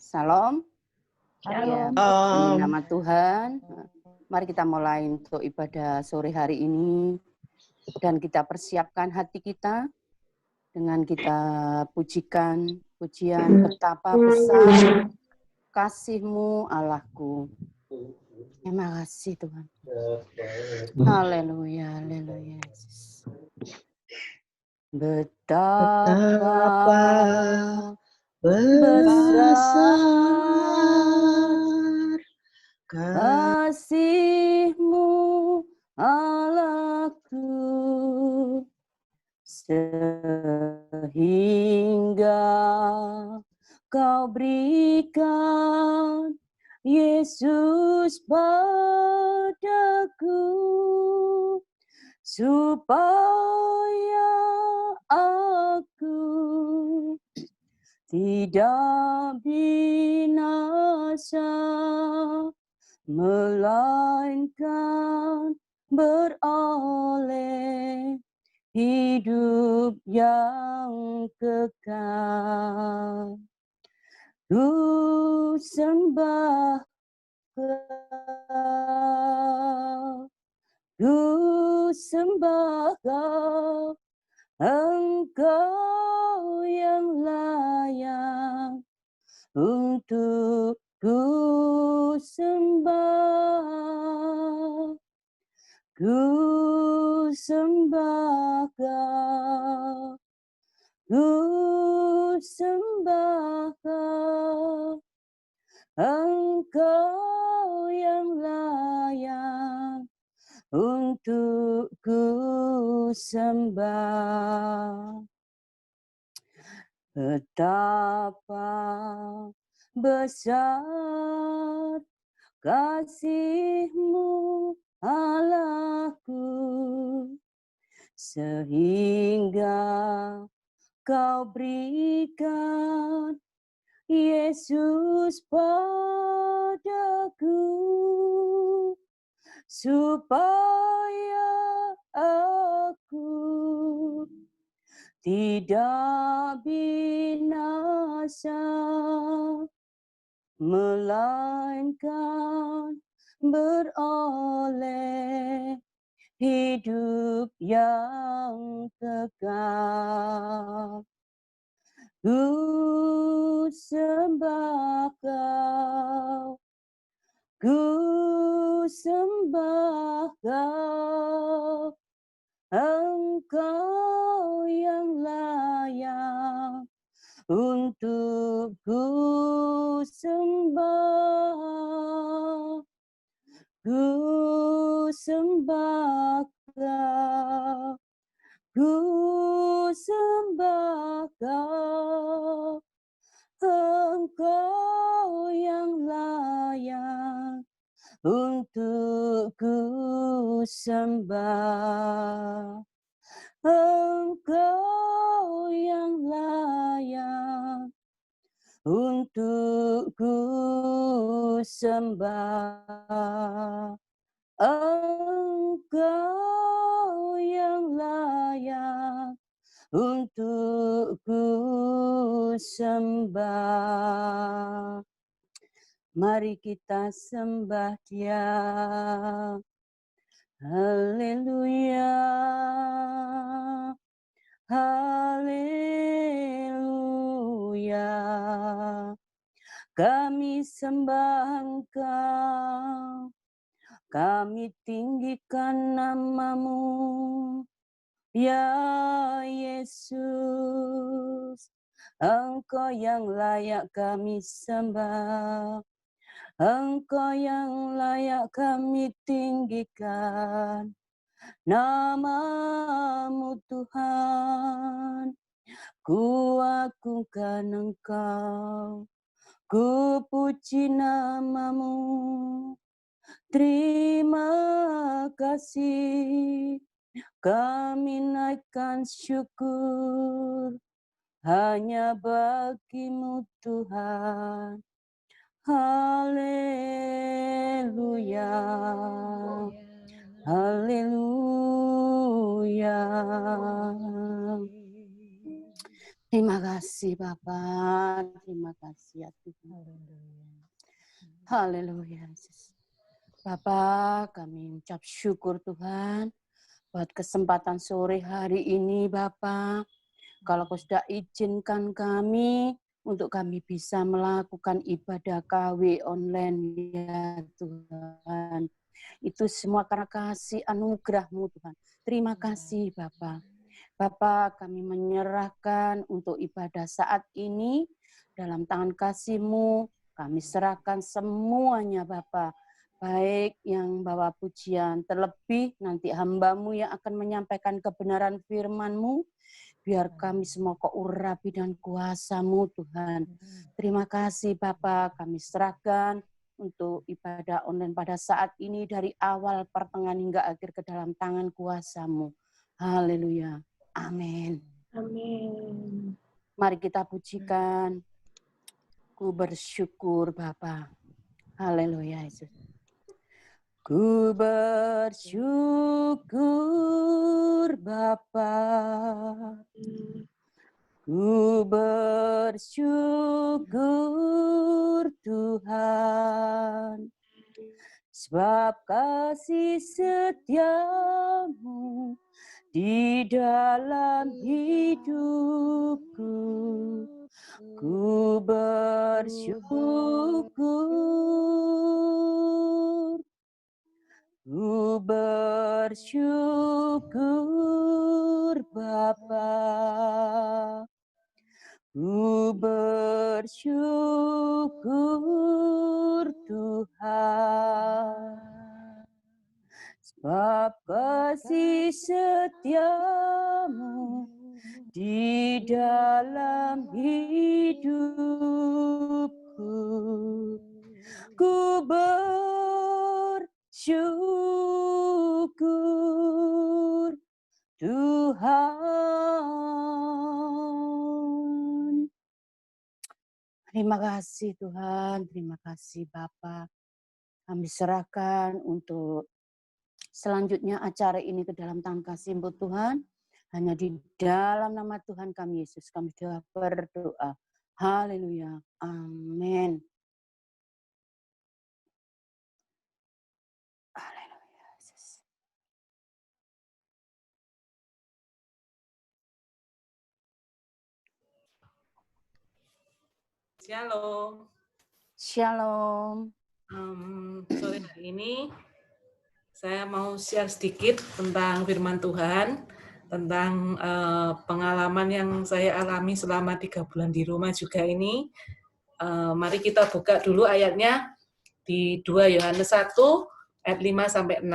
Salam. Ya, di nama Tuhan, mari kita mulai untuk ibadah sore hari ini dan kita persiapkan hati kita dengan kita pujikan pujian betapa besar kasih-Mu Allahku. Terima kasih Tuhan. Haleluya, haleluya. Betapa besar kasih-Mu Allahku, sehingga Kau berikan Yesus padaku, supaya aku tidak binasa, melainkan beroleh hidup yang kekal. Ku sembah Kau, ku sembah Kau, Engkau yang layak untuk ku sembah. Ku sembah Kau, ku sembah Kau, Engkau yang layak untuk ku sembah. Betapa besar kasih-Mu Allahku, sehingga Kau berikan Yesus padaku, supaya aku tidak binasa, melainkan beroleh hidup yang kekal. Ku sembah Kau, ku sembah Kau, Engkau yang layak untuk ku sembah. Ku sembah Kau, ku sembah Kau, Engkau yang layak untuk ku sembah. Engkau yang layak untuk ku sembah. Engkau yang layak untuk ku sembah. Mari kita sembah Dia. Haleluya, haleluya. Kami sembah Engkau, kami tinggikan nama-Mu, ya Yesus. Engkau yang layak kami sembah, Engkau yang layak kami tinggikan nama-Mu Tuhan. Ku agungkan Engkau, ku puji nama-Mu. Terima kasih, kami naikkan syukur hanya bagi-Mu Tuhan. Haleluya, haleluya. Terima kasih Bapak, terima kasih ya Tuhan. Haleluya. Bapak, kami ucap syukur Tuhan buat kesempatan sore hari ini Bapak. Kalau Kau sudah izinkan kami untuk kami bisa melakukan ibadah KW online ya Tuhan. Itu semua karena kasih anugerah-Mu Tuhan. Terima kasih Bapak. Bapak, kami menyerahkan untuk ibadah saat ini dalam tangan kasih-Mu. Kami serahkan semuanya Bapak. Baik yang bawa pujian, terlebih nanti hamba-Mu yang akan menyampaikan kebenaran firman-Mu. Biar kami semua Kau urapi dan kuasa-Mu Tuhan. Terima kasih Bapak, kami serahkan untuk ibadah online pada saat ini dari awal pertengahan hingga akhir ke dalam tangan kuasa-Mu. Haleluya. Amin. Amin. Mari kita pujikan. Ku bersyukur Bapa. Haleluya Yesus. Ku bersyukur Bapa. Ku bersyukur Tuhan. Sebab kasih setiamu di dalam hidupku, ku bersyukur, ku bersyukur Bapa, ku bersyukur Tuhan. Sebab kasih setiamu di dalam hidupku, ku bersyukur Tuhan. Terima kasih Tuhan, terima kasih Bapa. Kami serahkan untuk selanjutnya acara ini ke dalam tangan kasih-Mu Tuhan. Hanya di dalam nama Tuhan kami Yesus kami sudah berdoa. Haleluya. Amin. Haleluya. Yesus. Shalom. Shalom. Sore hari ini saya mau share sedikit tentang firman Tuhan, tentang pengalaman yang saya alami selama 3 bulan di rumah juga ini. Mari kita buka dulu ayatnya di 2 Yohanes 1 ayat 5-6.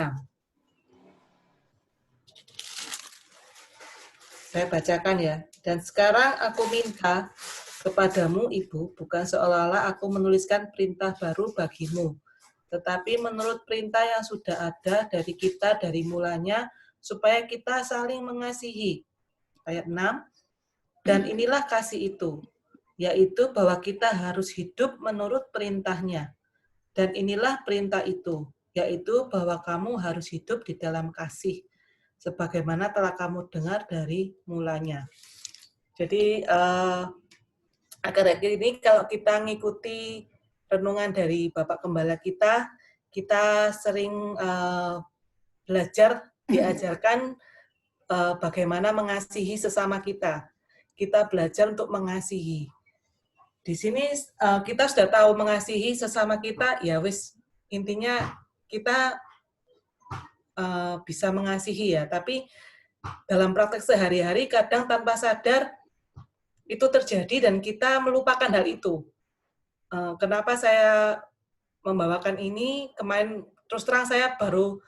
Saya bacakan ya. Dan sekarang aku minta kepadamu, Ibu, bukan seolah-olah aku menuliskan perintah baru bagimu, tetapi menurut perintah yang sudah ada dari kita dari mulanya, supaya kita saling mengasihi. Ayat 6, dan inilah kasih itu, yaitu bahwa kita harus hidup menurut perintahnya. Dan inilah perintah itu, yaitu bahwa kamu harus hidup di dalam kasih, sebagaimana telah kamu dengar dari mulanya. Jadi, akhir-akhir ini kalau kita ngikuti renungan dari Bapak Gembala kita sering belajar, diajarkan bagaimana mengasihi sesama kita. Kita belajar untuk mengasihi. Di sini kita sudah tahu mengasihi sesama kita, ya wis, intinya kita bisa mengasihi ya, tapi dalam praktek sehari-hari kadang tanpa sadar itu terjadi dan kita melupakan hal itu. Kenapa saya membawakan ini? Kemarin terus terang saya baru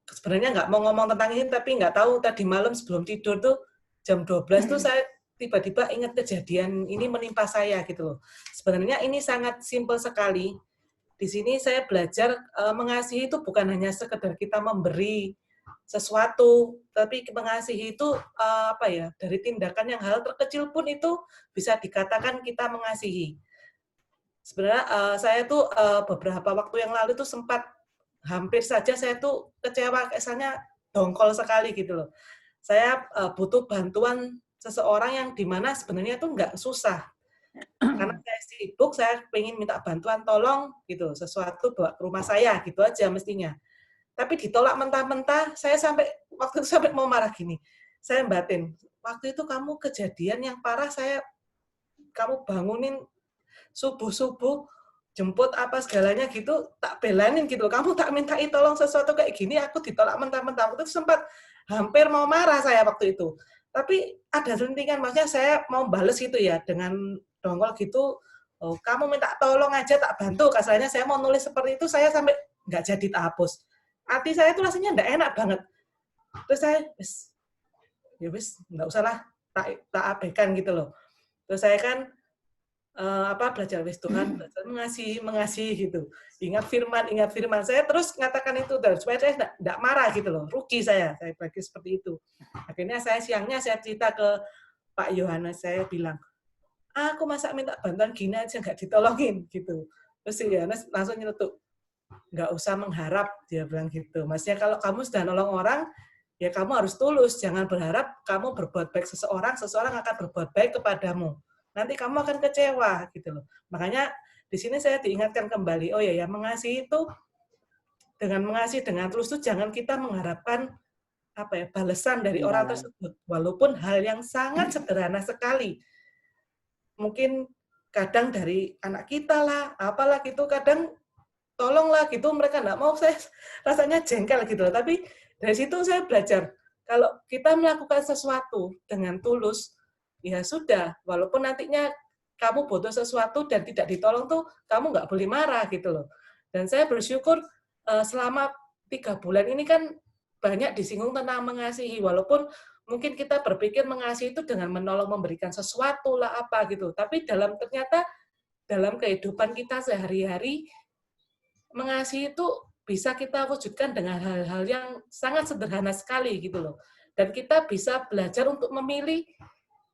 sebenarnya nggak mau ngomong tentang ini, tapi nggak tahu tadi malam sebelum tidur tuh jam 12 tuh saya tiba-tiba ingat kejadian ini menimpa saya gitu loh. Sebenarnya ini sangat simpel sekali. Di sini saya belajar mengasihi itu bukan hanya sekedar kita memberi sesuatu, tapi mengasihi itu dari tindakan yang hal terkecil pun itu bisa dikatakan kita mengasihi. Sebenarnya saya tuh beberapa waktu yang lalu tuh sempat hampir saja saya tuh kecewa, kesannya dongkol sekali gitu loh. Saya butuh bantuan seseorang yang dimana sebenarnya itu nggak susah. Karena saya sibuk, saya pengen minta bantuan tolong gitu, sesuatu bawa ke rumah saya, gitu aja mestinya. Tapi ditolak mentah-mentah, saya waktu itu sampai mau marah gini. Saya batin, waktu itu kamu kejadian yang parah, kamu bangunin subuh-subuh, jemput apa segalanya gitu, tak belanin gitu. Kamu tak mintai tolong sesuatu kayak gini, aku ditolak mentah-mentah. Waktu itu sempat hampir mau marah saya waktu itu. Tapi ada selentingan, maksudnya saya mau bales gitu ya, dengan dongkol gitu, oh, kamu minta tolong aja tak bantu. Kasarnya saya mau nulis seperti itu, saya sampai nggak jadi tak hapus. Hati saya itu rasanya nggak enak banget. Terus saya, nggak usah lah, tak abaikan gitu loh. Terus saya kan belajar wis Tuhan, belajar mengasihi gitu. Ingat firman. Saya terus ngatakan itu supaya saya enggak marah gitu loh. Rugi saya bagi seperti itu. Akhirnya siangnya saya cerita ke Pak Yohanes, saya bilang, aku masa minta bantuan gini aja nggak ditolongin gitu. Terus si Yohanes langsung nyeletuk, nggak usah mengharap, dia bilang gitu. Maksudnya kalau kamu sudah nolong orang, ya kamu harus tulus. Jangan berharap kamu berbuat baik seseorang akan berbuat baik kepadamu. Nanti kamu akan kecewa gitu loh. Makanya di sini saya diingatkan kembali, oh ya, mengasihi itu dengan tulus itu jangan kita mengharapkan balasan dari orang tersebut, walaupun hal yang sangat sederhana sekali. Mungkin kadang dari anak kita lah, apalah gitu, kadang tolonglah gitu, mereka nggak mau, saya rasanya jengkel gitu loh. Tapi dari situ saya belajar, kalau kita melakukan sesuatu dengan tulus, ya sudah, walaupun nantinya kamu butuh sesuatu dan tidak ditolong tuh, kamu nggak boleh marah gitu loh. Dan saya bersyukur selama 3 bulan ini kan banyak disinggung tentang mengasihi, walaupun mungkin kita berpikir mengasihi itu dengan menolong, memberikan sesuatu lah apa gitu. Tapi ternyata dalam kehidupan kita sehari-hari, mengasihi itu bisa kita wujudkan dengan hal-hal yang sangat sederhana sekali gitu loh. Dan kita bisa belajar untuk memilih,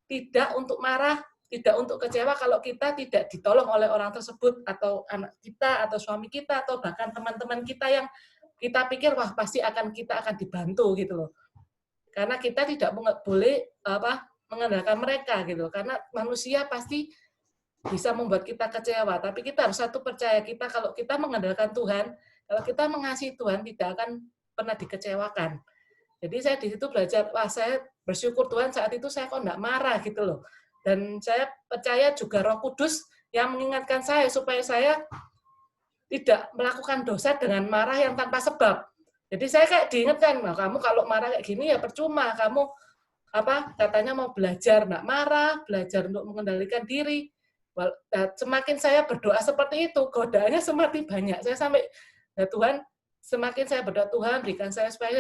tidak untuk marah, tidak untuk kecewa kalau kita tidak ditolong oleh orang tersebut, atau anak kita, atau suami kita, atau bahkan teman-teman kita yang kita pikir wah pasti kita akan dibantu gitu loh. Karena kita tidak boleh mengandalkan mereka gitu. Karena manusia pasti bisa membuat kita kecewa, tapi kita harus percaya kalau kita mengandalkan Tuhan, kalau kita mengasihi Tuhan tidak akan pernah dikecewakan. Jadi saya di situ belajar, wah saya bersyukur Tuhan saat itu saya kok enggak marah gitu loh. Dan saya percaya juga Roh Kudus yang mengingatkan saya supaya saya tidak melakukan dosa dengan marah yang tanpa sebab. Jadi saya kayak diingatkan, nah, kamu kalau marah kayak gini ya percuma, kamu katanya mau belajar enggak marah, belajar untuk mengendalikan diri. Semakin saya berdoa seperti itu, godaannya semakin banyak. Saya sampai, ya Tuhan, semakin saya berdoa Tuhan berikan saya supaya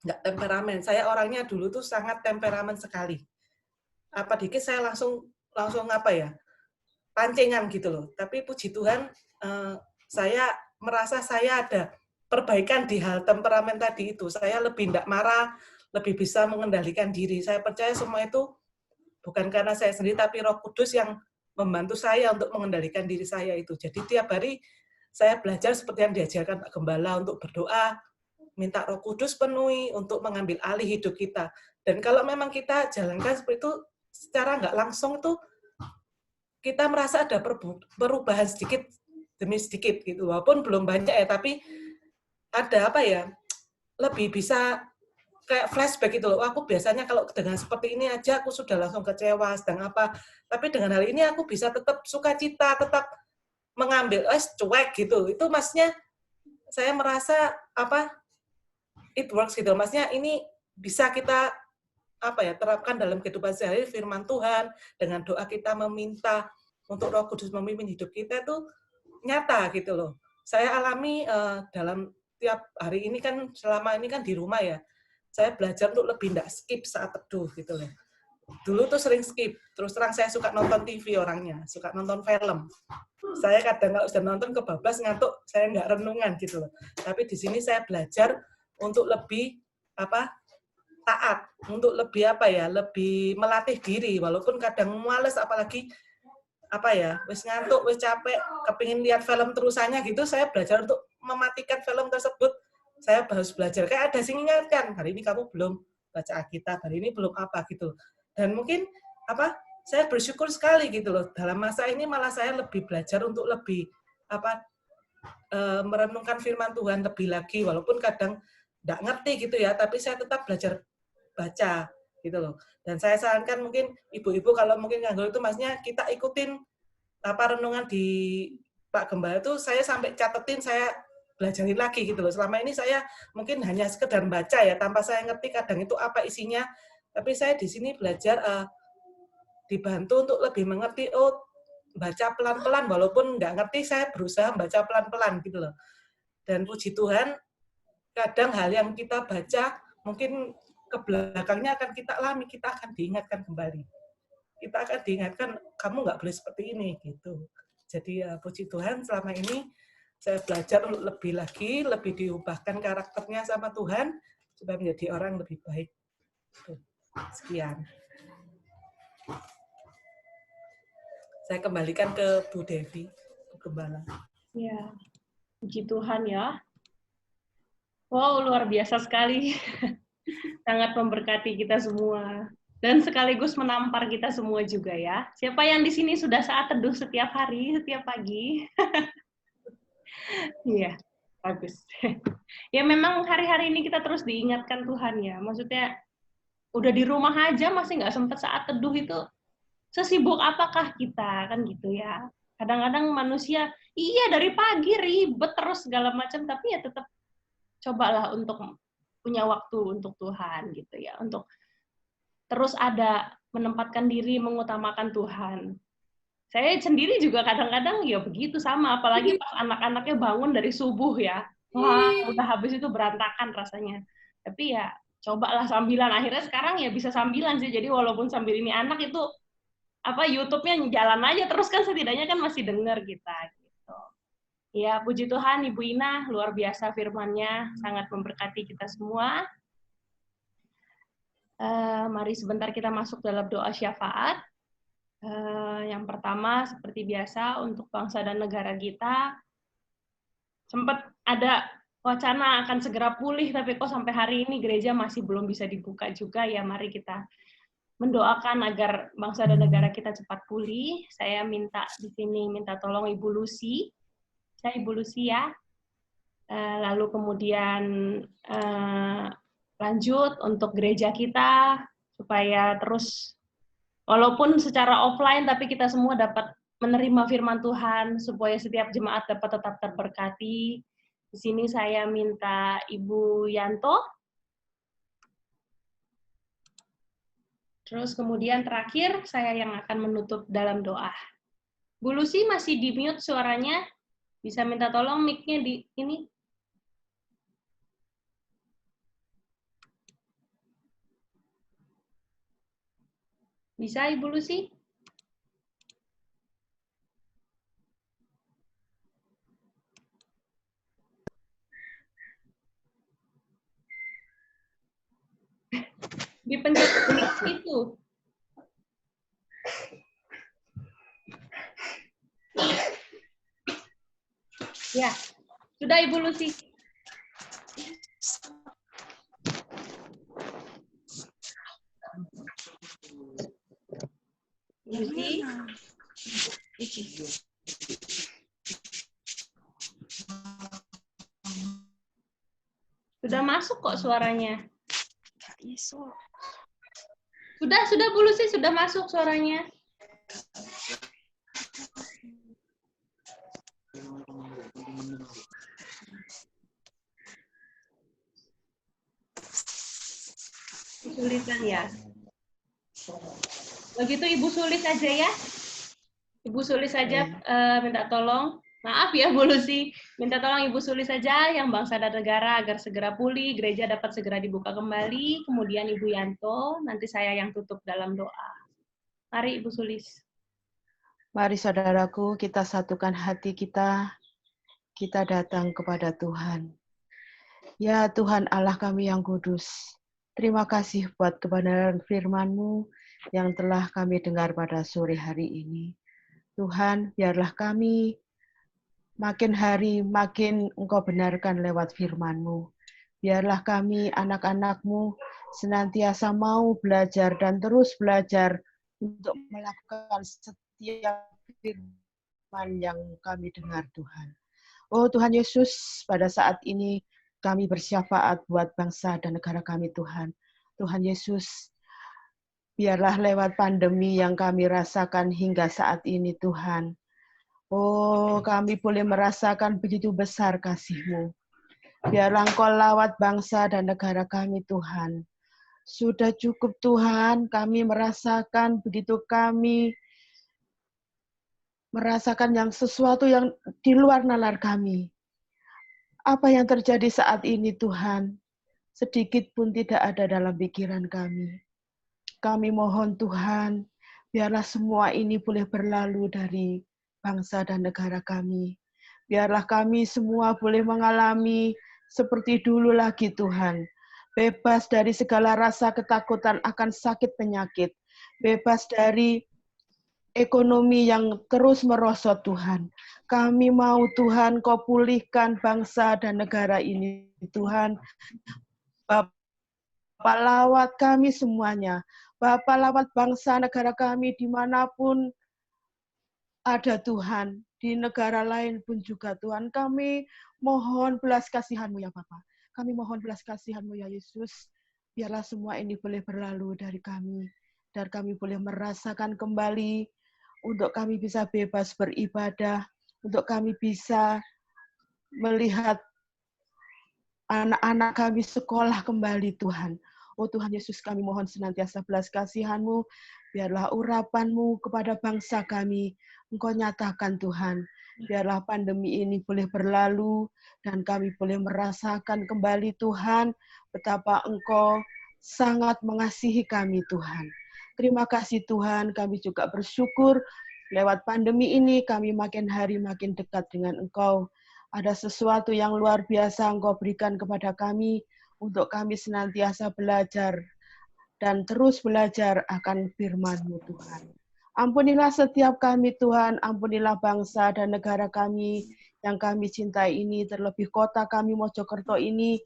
nggak temperamen. Saya orangnya dulu tuh sangat temperamen sekali. Apa dikit saya langsung pancingan gitu loh. Tapi puji Tuhan, saya merasa saya ada perbaikan di hal temperamen tadi itu. Saya lebih tidak marah, lebih bisa mengendalikan diri. Saya percaya semua itu bukan karena saya sendiri, tapi Roh Kudus yang membantu saya untuk mengendalikan diri saya itu. Jadi tiap hari saya belajar seperti yang diajarkan Pak Gembala untuk berdoa, minta Roh Kudus penuhi untuk mengambil alih hidup kita. Dan kalau memang kita jalankan seperti itu, secara nggak langsung tuh kita merasa ada perubahan sedikit demi sedikit gitu. Walaupun belum banyak ya, tapi ada lebih bisa kayak flashback gitu loh. Aku biasanya kalau dengan seperti ini aja aku sudah langsung kecewa, sedang apa. Tapi dengan hal ini aku bisa tetap sukacita, tetap mengambil cuek gitu. Itu maksudnya saya merasa it works gitu. Maksudnya ini bisa kita terapkan dalam kehidupan sehari, firman Tuhan, dengan doa kita meminta untuk Roh Kudus memimpin hidup kita itu nyata gitu loh. Saya alami dalam tiap hari ini kan, selama ini kan di rumah ya, saya belajar untuk lebih tidak skip saat teduh gitu loh. Dulu tuh sering skip, terus terang saya suka nonton TV orangnya, suka nonton film. Saya kadang kalau sudah nonton kebablas ngantuk, saya nggak renungan gitu loh. Tapi di sini saya belajar untuk lebih taat, untuk lebih lebih melatih diri, walaupun kadang males, apalagi wis ngantuk, wis capek, kepingin lihat film terusannya gitu, saya belajar untuk mematikan film tersebut. Saya harus belajar, kayak ada sing ingatkan, hari ini kamu belum baca Alkitab, hari ini belum apa gitu. Dan mungkin saya bersyukur sekali gitu loh. Dalam masa ini malah saya lebih belajar untuk lebih merenungkan firman Tuhan lebih lagi, walaupun kadang nggak ngerti gitu ya, tapi saya tetap belajar baca gitu loh. Dan saya sarankan mungkin ibu-ibu kalau mungkin nganggur itu maksudnya kita ikutin renungan di Pak Gembala itu, saya sampai catetin, saya belajarin lagi gitu loh. Selama ini saya mungkin hanya sekedar baca ya, tanpa saya ngerti kadang itu apa isinya, tapi saya di sini belajar dibantu untuk lebih mengerti, baca pelan-pelan, walaupun nggak ngerti, saya berusaha baca pelan-pelan gitu loh. Dan puji Tuhan, kadang hal yang kita baca, mungkin ke belakangnya akan kita alami, kita akan diingatkan kembali. Kita akan diingatkan, kamu nggak boleh seperti ini, gitu. Jadi puji Tuhan, selama ini saya belajar lebih lagi, lebih diubahkan karakternya sama Tuhan, supaya menjadi orang lebih baik. Sekian. Saya kembalikan ke Bu Devi, Bu Gembala. Ya, puji Tuhan ya. Wow, luar biasa sekali. Sangat memberkati kita semua. Dan sekaligus menampar kita semua juga ya. Siapa yang di sini sudah saat teduh setiap hari, setiap pagi? Iya, bagus. Ya memang hari-hari ini kita terus diingatkan Tuhan ya. Maksudnya, udah di rumah aja masih nggak sempat saat teduh itu, sesibuk apakah kita, kan gitu ya. Kadang-kadang manusia, iya dari pagi ribet terus segala macam, tapi ya tetap cobalah untuk punya waktu untuk Tuhan gitu ya, untuk terus ada menempatkan diri mengutamakan Tuhan. Saya sendiri juga kadang-kadang ya begitu sama, apalagi pas anak-anaknya bangun dari subuh ya, wah udah habis itu berantakan rasanya. Tapi ya cobalah sambilan, akhirnya sekarang ya bisa sambilan sih, jadi walaupun sambil ini anak itu YouTube-nya jalan aja terus kan, setidaknya kan masih dengar kita gitu. Ya, puji Tuhan Ibu Ina, luar biasa firman-Nya, sangat memberkati kita semua. Mari sebentar kita masuk dalam doa syafaat. Yang pertama, seperti biasa, untuk bangsa dan negara kita, sempat ada wacana akan segera pulih, tapi kok sampai hari ini gereja masih belum bisa dibuka juga ya. Mari kita mendoakan agar bangsa dan negara kita cepat pulih. Saya minta di sini tolong Ibu Lucy. Saya Ibu Lucy ya. Lalu kemudian lanjut untuk gereja kita supaya terus walaupun secara offline tapi kita semua dapat menerima firman Tuhan supaya setiap jemaat dapat tetap terberkati. Di sini saya minta Ibu Yanto. Terus kemudian terakhir, saya yang akan menutup dalam doa. Bu Lucy masih di-mute suaranya. Bisa minta tolong mic-nya di ini. Bisa, Ibu Lucy? Dipencet mic itu. Ya, sudah Ibu Lucy. Lucy. Sudah masuk kok suaranya. Sudah Bu Lucy, sudah masuk suaranya. Kesulitan ya. Begitu Ibu Sulis aja ya. Ibu Sulis saja minta tolong. Maaf ya Bu Lucy, minta tolong Ibu Sulis saja yang bangsa dan negara agar segera pulih, gereja dapat segera dibuka kembali. Kemudian Ibu Yanto, nanti saya yang tutup dalam doa. Mari Ibu Sulis. Mari saudaraku, kita satukan hati kita datang kepada Tuhan. Ya Tuhan Allah kami yang kudus, terima kasih buat kebenaran firman-Mu yang telah kami dengar pada sore hari ini. Tuhan, biarlah kami makin hari makin Engkau benarkan lewat firman-Mu. Biarlah kami anak-anak-Mu senantiasa mau belajar dan terus belajar untuk melakukan setiap firman yang kami dengar, Tuhan. Oh Tuhan Yesus, pada saat ini kami bersyafaat buat bangsa dan negara kami, Tuhan. Tuhan Yesus, biarlah lewat pandemi yang kami rasakan hingga saat ini, Tuhan. Oh, kami boleh merasakan begitu besar kasih-Mu. Biarlah Engkau lawat bangsa dan negara kami, Tuhan. Sudah cukup, Tuhan, kami merasakan begitu kami merasakan yang sesuatu yang di luar nalar kami. Apa yang terjadi saat ini, Tuhan, sedikit pun tidak ada dalam pikiran kami. Kami mohon, Tuhan, biarlah semua ini boleh berlalu dari bangsa dan negara kami. Biarlah kami semua boleh mengalami seperti dulu lagi, Tuhan. Bebas dari segala rasa ketakutan akan sakit penyakit. Bebas dari ekonomi yang terus merosot, Tuhan. Kami mau, Tuhan, Kau pulihkan bangsa dan negara ini, Tuhan. Bapak lawat kami semuanya. Bapak lawat bangsa negara kami dimanapun ada, Tuhan. Di negara lain pun juga, Tuhan. Kami mohon belas kasihan-Mu, ya Bapak. Kami mohon belas kasihan-Mu, ya Yesus. Biarlah semua ini boleh berlalu dari kami. Dan kami boleh merasakan kembali untuk kami bisa bebas beribadah, untuk kami bisa melihat anak-anak kami sekolah kembali, Tuhan. Oh Tuhan Yesus, kami mohon senantiasa belas kasihan-Mu, biarlah urapan-Mu kepada bangsa kami, Engkau nyatakan, Tuhan. Biarlah pandemi ini boleh berlalu, dan kami boleh merasakan kembali, Tuhan, betapa Engkau sangat mengasihi kami, Tuhan. Terima kasih Tuhan, kami juga bersyukur lewat pandemi ini kami makin hari makin dekat dengan Engkau. Ada sesuatu yang luar biasa Engkau berikan kepada kami untuk kami senantiasa belajar dan terus belajar akan firman-Mu, Tuhan. Ampunilah setiap kami, Tuhan. Ampunilah bangsa dan negara kami yang kami cintai ini, terlebih kota kami Mojokerto ini.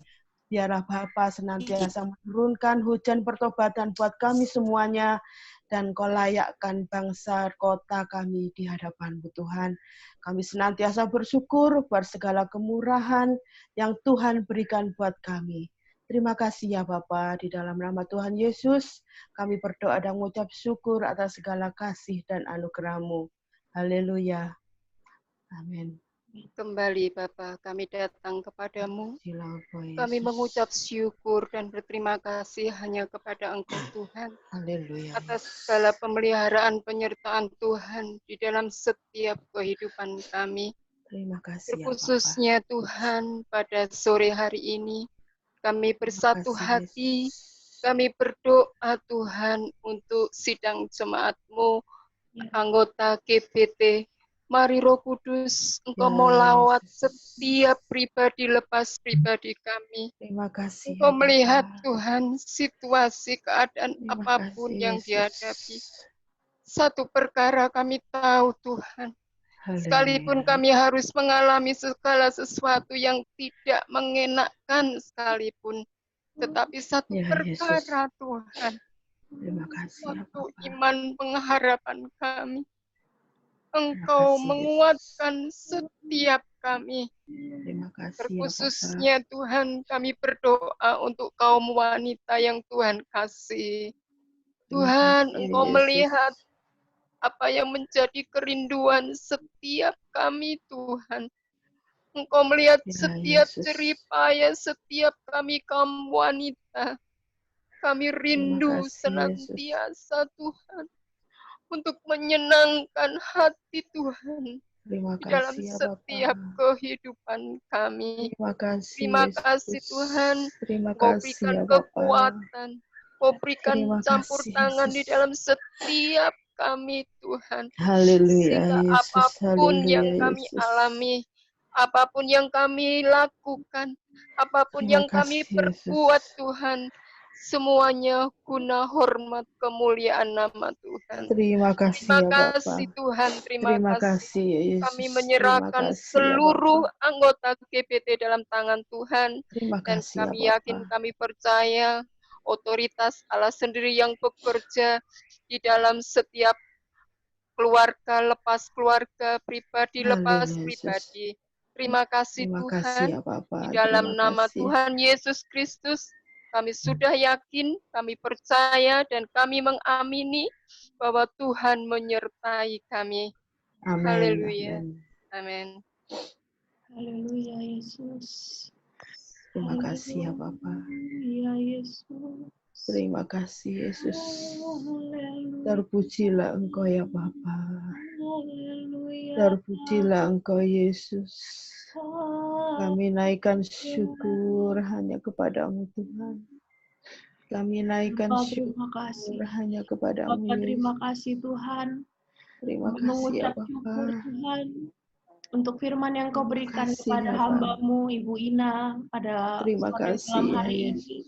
Biarlah Bapa senantiasa menurunkan hujan pertobatan buat kami semuanya, dan Kau layakkan bangsa kota kami di hadapan-Mu, Tuhan. Kami senantiasa bersyukur buat segala kemurahan yang Tuhan berikan buat kami. Terima kasih ya Bapa, di dalam nama Tuhan Yesus, kami berdoa dan mengucap syukur atas segala kasih dan anugerah-Mu. Haleluya. Amin. Kembali Bapa, kami datang kepadamu. Yesus. Kami mengucap syukur dan berterima kasih hanya kepada Engkau Tuhan. Haleluya. Atas segala pemeliharaan penyertaan Tuhan di dalam setiap kehidupan kami. Terima kasih Terkhususnya Tuhan pada sore hari ini kami bersatu hati. Kami berdoa Tuhan untuk sidang jemaat-Mu, anggota GBT. Mari Roh Kudus, Engkau mau lawat setiap pribadi lepas pribadi kami. Terima kasih. Engkau melihat Tuhan situasi keadaan apapun yang dihadapi. Satu perkara kami tahu Tuhan. Sekalipun kami harus mengalami segala sesuatu yang tidak mengenakkan sekalipun. Tetapi satu perkara Tuhan. Terima kasih. Satu iman pengharapan kami. Engkau menguatkan setiap kami. Terima kasih. Terkhususnya Tuhan, kami berdoa untuk kaum wanita yang Tuhan kasih. Tuhan, Engkau melihat apa yang menjadi kerinduan setiap kami, Tuhan. Engkau melihat setiap jeripaya, setiap kami kaum wanita. Kami rindu senantiasa, Tuhan, untuk menyenangkan hati Tuhan di dalam setiap kehidupan kami. Terima kasih Tuhan. Kau berikan kekuatan, Kau berikan campur tangan di dalam setiap kami Tuhan. Sehingga apapun yang kami alami, apapun yang kami lakukan, apapun yang kami perbuat Tuhan, semuanya guna hormat kemuliaan nama Tuhan. Terima kasih Terima ya Bapa. kasih Tuhan, terima Terima kasih. kasih ya Yesus. Kami Terima menyerahkan kasih ya seluruh Bapa. anggota GPT dalam tangan Tuhan. Terima Dan kasih ya kami Bapa. yakin, kami percaya otoritas Allah sendiri yang bekerja di dalam setiap keluarga, lepas keluarga, pribadi, lepas Haleluya Yesus. pribadi. Terima kasih Terima kasih Tuhan. ya Bapa. Di dalam Terima nama kasih. Tuhan Yesus Kristus, kami sudah yakin, kami percaya, dan kami mengamini bahwa Tuhan menyertai kami. Amin. Haleluya. Amin. Amin. Haleluya Yesus. Terima kasih ya Bapa. Haleluya Yesus. Terima kasih Yesus. Haleluya. Terpujilah Engkau ya Bapa. Haleluya. Terpujilah Engkau Yesus. Kami naikkan syukur hanya kepadamu Tuhan. Kami naikkan Bapa, terima syukur kasih. hanya kepadamu Bapa, terima Yesus. kasih Tuhan. Terima Kami kasih ya mengucap Bapa. syukur Tuhan untuk firman yang Kau Terima berikan kasih kepada ya Bapa. hamba-Mu, Ibu Ina, pada Terima sore kasih malam ya hari ini. Yesus.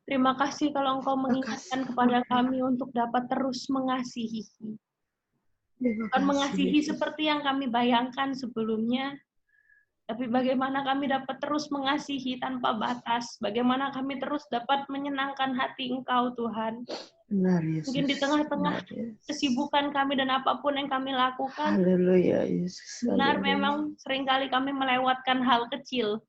Terima kasih kalau Engkau Terima mengingatkan kasih. kepada kami untuk dapat terus mengasihi. Terima Bukan kasih mengasihi Yesus. seperti yang kami bayangkan sebelumnya, tapi bagaimana kami dapat terus mengasihi tanpa batas, bagaimana kami terus dapat menyenangkan hati Engkau Tuhan. Benar Yesus. Mungkin di tengah-tengah Benar, Yesus. kesibukan kami dan apapun yang kami lakukan, Haleluya Yesus. benar Haleluya. memang seringkali kami melewatkan hal kecil.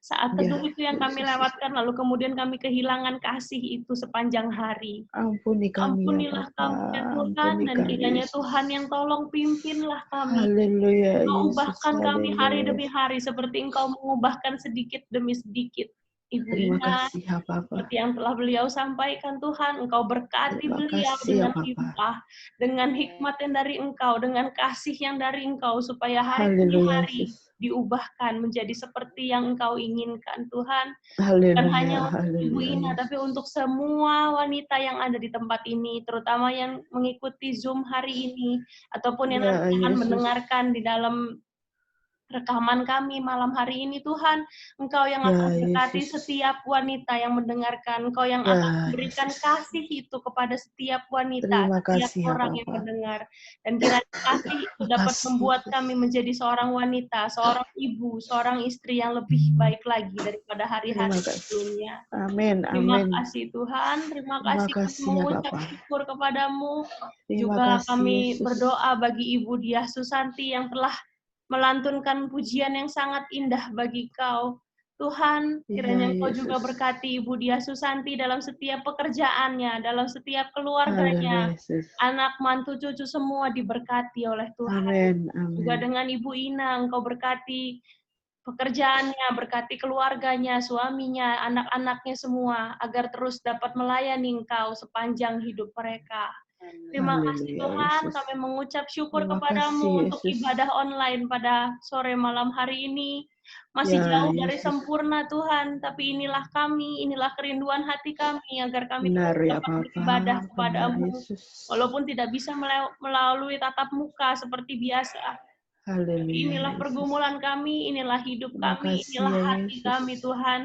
Saat Ya, teduh itu yang kami Yesus. lewatkan, lalu kemudian kami kehilangan kasih itu sepanjang hari. Ampuni kami ya Ampunilah Bapa. kami ya Tuhan, Ampuni dan kami kiranya Yesus. Tuhan yang tolong pimpinlah kami. Haleluya Engkau Yesus. ubahkan kami hari Haleluya. demi hari, seperti Engkau mengubahkan sedikit demi sedikit Ibu Terima Ina, kasih ya Bapa. seperti yang telah beliau sampaikan Tuhan. Engkau berkati Terima beliau kasih ya dengan Bapa. limpah, dengan hikmat yang dari Engkau, dengan kasih yang dari Engkau, supaya hari demi Haleluya hari Yesus. diubahkan menjadi seperti yang Engkau inginkan Tuhan. Bukan Haleluya. hanya untuk Ibu Haleluya Ina, Yesus. tapi untuk semua wanita yang ada di tempat ini, terutama yang mengikuti Zoom hari ini, ataupun yang Ya nanti akan Yesus. mendengarkan di dalam rekaman kami malam hari ini. Tuhan, Engkau yang Ya akan berkati Yesus. setiap wanita yang mendengarkan. Engkau yang Ya akan memberikan Yesus. kasih itu kepada setiap wanita, Terima setiap kasih ya orang yang Bapa. mendengar. Dan kiranya kasih itu Terima dapat kasih membuat Yesus. kami menjadi seorang wanita, seorang ibu, seorang istri yang lebih baik lagi daripada hari-hari Terima kasih. sebelumnya. Amin. Terima Amin. kasih Tuhan, terima Terima kasih kami kasih ya mengucap Bapa. syukur kepadamu. Terima Juga kasih kami Yesus. berdoa bagi Ibu Diah Susanti yang telah melantunkan pujian yang sangat indah bagi Kau. Tuhan, Ya kiranya Engkau juga Yesus. berkati Ibu Diah Susanti dalam setiap pekerjaannya, dalam setiap keluarganya. Haleluya Yesus. Anak, mantu, cucu semua diberkati oleh Tuhan. Amin. Juga Amin. dengan Ibu Ina, Engkau berkati pekerjaannya, berkati keluarganya, suaminya, anak-anaknya semua, agar terus dapat melayani Engkau sepanjang hidup mereka. Terima kasih Haleluya Tuhan, Yesus. kami mengucap syukur Terima kepadamu kasih untuk Yesus. ibadah online pada sore malam hari ini. Masih Ya jauh dari Yesus. sempurna Tuhan, tapi inilah kami, inilah kerinduan hati kami, agar kami Benar terus ya dapat Bapa. beribadah Benar kepadamu. Yesus. Walaupun tidak bisa melalui tatap muka seperti biasa. Tapi Haleluya inilah Yesus. pergumulan kami, inilah hidup Terima kami, kasih inilah ya hati Yesus. kami Tuhan.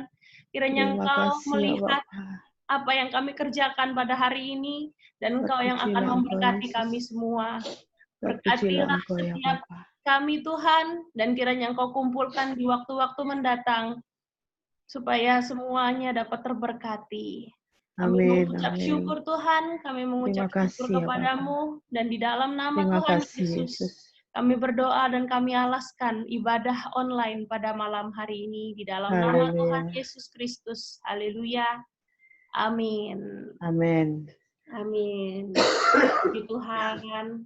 Kiranya Terima Engkau kasih ya melihat Bapa. apa yang kami kerjakan pada hari ini, dan Engkau yang akan Terpujilah Engkau memberkati Yesus. kami semua. Terpujilah Berkatilah Engkau ya setiap Bapa. kami Tuhan, dan kiranya Engkau kumpulkan di waktu-waktu mendatang, supaya semuanya dapat terberkati. Kami Amin. mengucap Amin. syukur Tuhan, kami mengucap Terima kasih syukur ya Bapa. kepadamu, dan di dalam nama Terima Tuhan kasih Yesus, Yesus. kami berdoa dan kami alaskan ibadah online pada malam hari ini, di dalam nama Tuhan Haleluya. Yesus Kristus. Haleluya. Amin. Amin. Amin. Puji Tuhan.